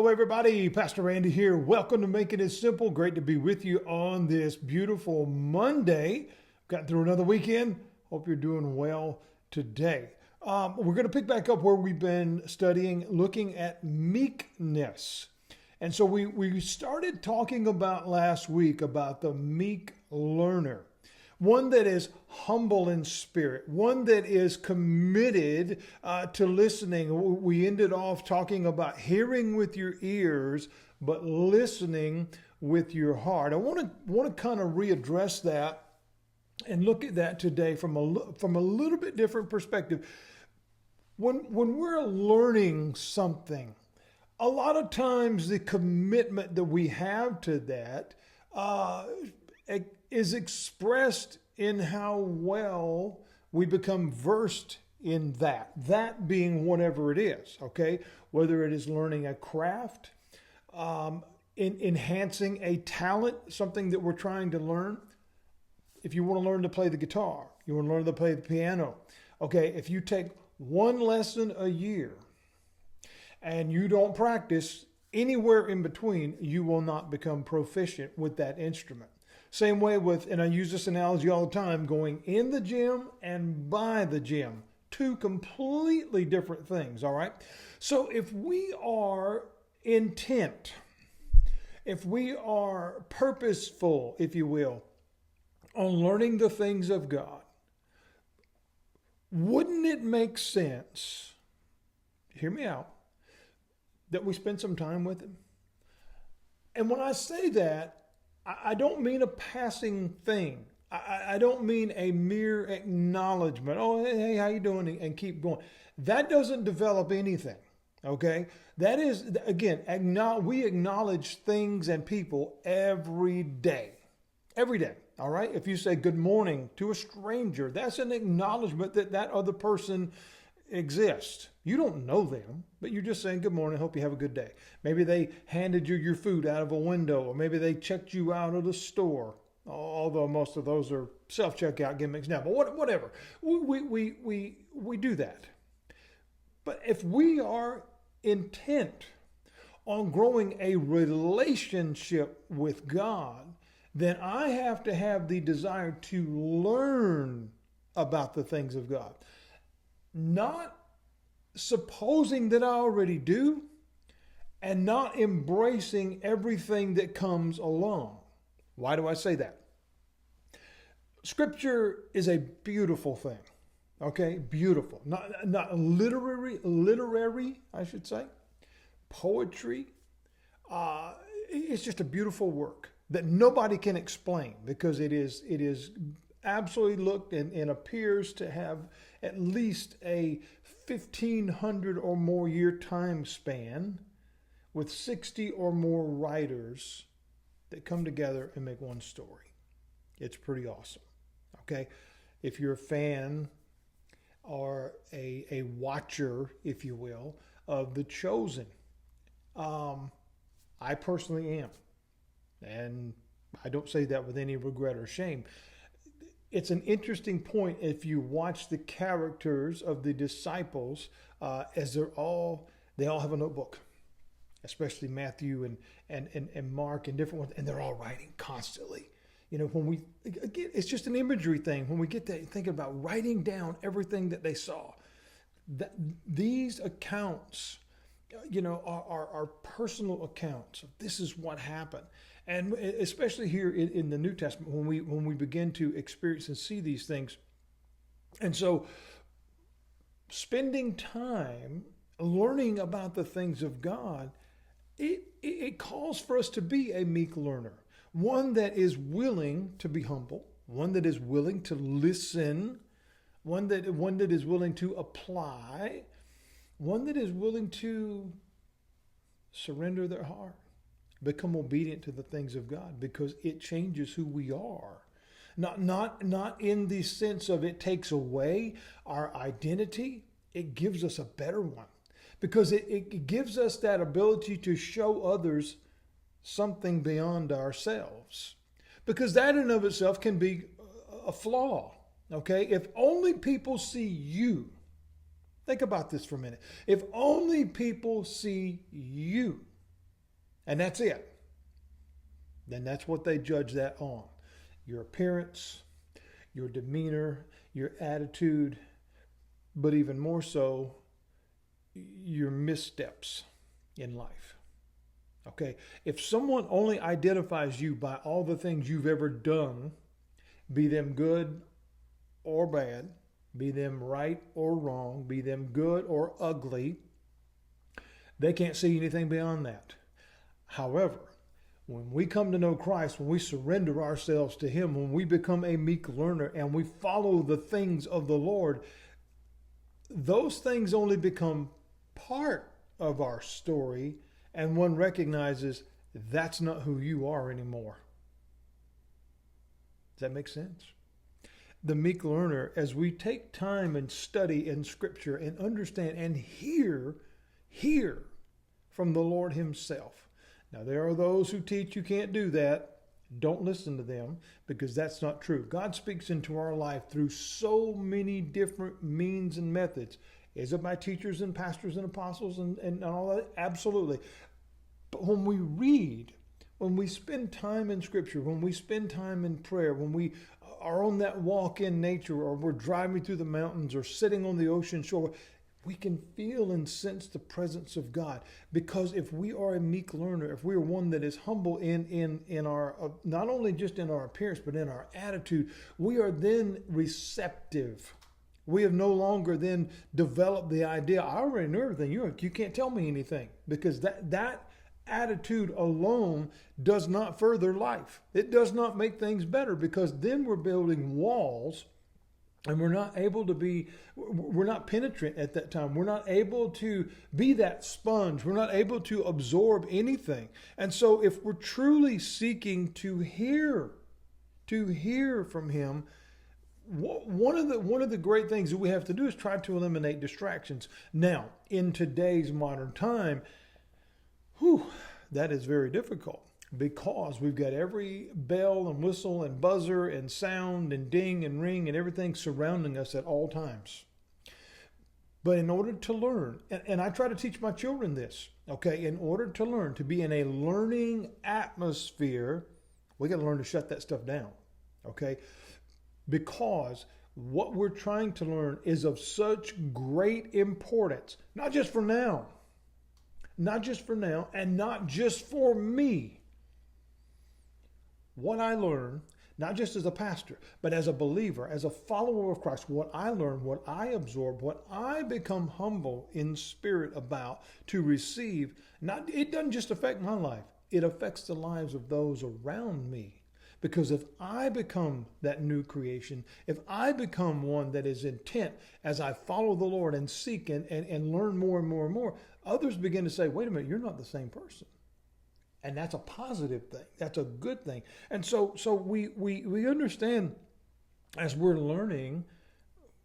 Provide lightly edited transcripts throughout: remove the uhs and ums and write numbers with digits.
Hello, everybody. Pastor Randy here. Welcome to Making It Simple. Great to be with you on this beautiful Monday. Got through another weekend. Hope you're doing well today. We're going to pick back up where we've been studying, looking at meekness. And so we started talking about last week about the meek learner. One that is humble in spirit, one that is committed to listening. We ended off talking about hearing with your ears, but listening with your heart. I want to kind of readdress that and look at that today from a little bit different perspective. When we're learning something, a lot of times the commitment that we have to that is expressed in how well we become versed in that being whatever it is, okay? Whether it is learning a craft, enhancing a talent, something that we're trying to learn. If you want to learn to play the guitar, you want to learn to play the piano, okay? If you take one lesson a year and you don't practice anywhere in between, you will not become proficient with that instrument. Same way with, and I use this analogy all the time, going in the gym and by the gym. Two completely different things, all right? So if we are intent, if we are purposeful, if you will, on learning the things of God, wouldn't it make sense, hear me out, that we spend some time with Him? And when I say that, I don't mean a passing thing. I don't mean a mere acknowledgement. Oh, hey, how you doing? And keep going. That doesn't develop anything, okay? That is, again, we acknowledge things and people every day. Every day, all right? If you say good morning to a stranger, that's an acknowledgement that that other person exists. You don't know them, but you're just saying good morning, hope you have a good day. Maybe they handed you your food out of a window, or maybe they checked you out of the store, although most of those are self-checkout gimmicks now, but whatever. We do that. But if we are intent on growing a relationship with God, then I have to have the desire to learn about the things of God. Not supposing that I already do, and not embracing everything that comes along. Why do I say that? Scripture is a beautiful thing, okay? Beautiful. Not literary, I should say. Poetry. It's just a beautiful work that nobody can explain, because it is absolutely looked and appears to have at least a 1,500 or more year time span with 60 or more writers that come together and make one story. It's pretty awesome. Okay. If you're a fan or a watcher, if you will, of The Chosen, I personally am. And I don't say that with any regret or shame. It's an interesting point if you watch the characters of the disciples as they all have a notebook, especially Matthew and Mark and different ones, and they're all writing constantly. You know, again, it's just an imagery thing. When we get to thinking about writing down everything that they saw, these accounts, you know, are personal accounts of this is what happened. And especially here in the New Testament, when we begin to experience and see these things. And so spending time learning about the things of God, it calls for us to be a meek learner. One that is willing to be humble, one that is willing to listen, one that is willing to apply, one that is willing to surrender their heart. Become obedient to the things of God, because it changes who we are. Not in the sense of it takes away our identity. It gives us a better one, because it gives us that ability to show others something beyond ourselves, because that in of itself can be a flaw. Okay. If only people see you, think about this for a minute. If only people see you, and that's it. Then that's what they judge that on. Your appearance, your demeanor, your attitude, but even more so, your missteps in life. Okay, if someone only identifies you by all the things you've ever done, be them good or bad, be them right or wrong, be them good or ugly, they can't see anything beyond that. However, when we come to know Christ, when we surrender ourselves to Him, when we become a meek learner and we follow the things of the Lord, those things only become part of our story, and one recognizes that's not who you are anymore. Does that make sense? The meek learner, as we take time and study in Scripture and understand and hear from the Lord Himself. Now, there are those who teach you can't do that. Don't listen to them, because that's not true. God speaks into our life through so many different means and methods. Is it by teachers and pastors and apostles and all that? Absolutely. But when we read, when we spend time in Scripture, when we spend time in prayer, when we are on that walk in nature, or we're driving through the mountains or sitting on the ocean shore, we can feel and sense the presence of God. Because if we are a meek learner, if we are one that is humble in our, not only just in our appearance, but in our attitude, we are then receptive. We have no longer then developed the idea, I already know everything, you can't tell me anything. Because that attitude alone does not further life. It does not make things better, because then we're building walls. And we're not penetrant at that time. We're not able to be that sponge. We're not able to absorb anything. And so if we're truly seeking to hear from Him, one of the great things that we have to do is try to eliminate distractions. Now, in today's modern time, that is very difficult. Because we've got every bell and whistle and buzzer and sound and ding and ring and everything surrounding us at all times. But in order to learn, and I try to teach my children this, okay, in order to learn, to be in a learning atmosphere, we got to learn to shut that stuff down, okay? Because what we're trying to learn is of such great importance, not just for now, and not just for me. What I learn, not just as a pastor, but as a believer, as a follower of Christ, what I learn, what I absorb, what I become humble in spirit about to receive, it doesn't just affect my life, it affects the lives of those around me. Because if I become that new creation, if I become one that is intent as I follow the Lord and seek and learn more and more and more, others begin to say, wait a minute, you're not the same person. And that's a positive thing. That's a good thing. And so we understand, as we're learning,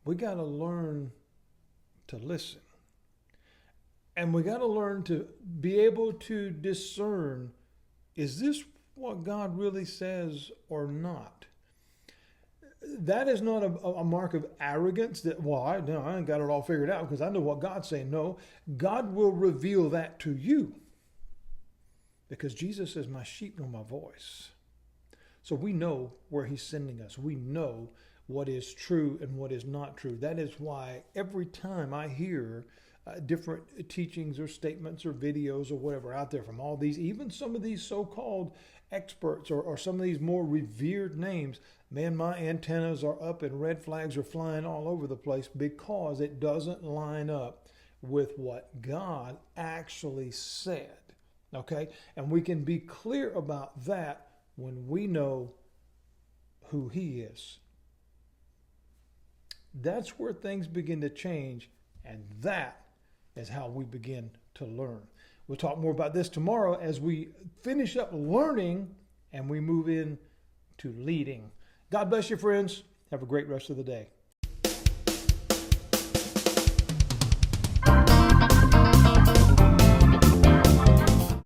we got to learn to listen. And we got to learn to be able to discern, is this what God really says or not? That is not a mark of arrogance that, I ain't got it all figured out because I know what God's saying. No, God will reveal that to you. Because Jesus says, my sheep know my voice. So we know where He's sending us. We know what is true and what is not true. That is why every time I hear different teachings or statements or videos or whatever out there from all these, even some of these so-called experts or some of these more revered names, man, my antennas are up and red flags are flying all over the place, because it doesn't line up with what God actually said. Okay? And we can be clear about that when we know who He is. That's where things begin to change, and that is how we begin to learn. We'll talk more about this tomorrow as we finish up learning and we move in to leading. God bless you, friends. Have a great rest of the day.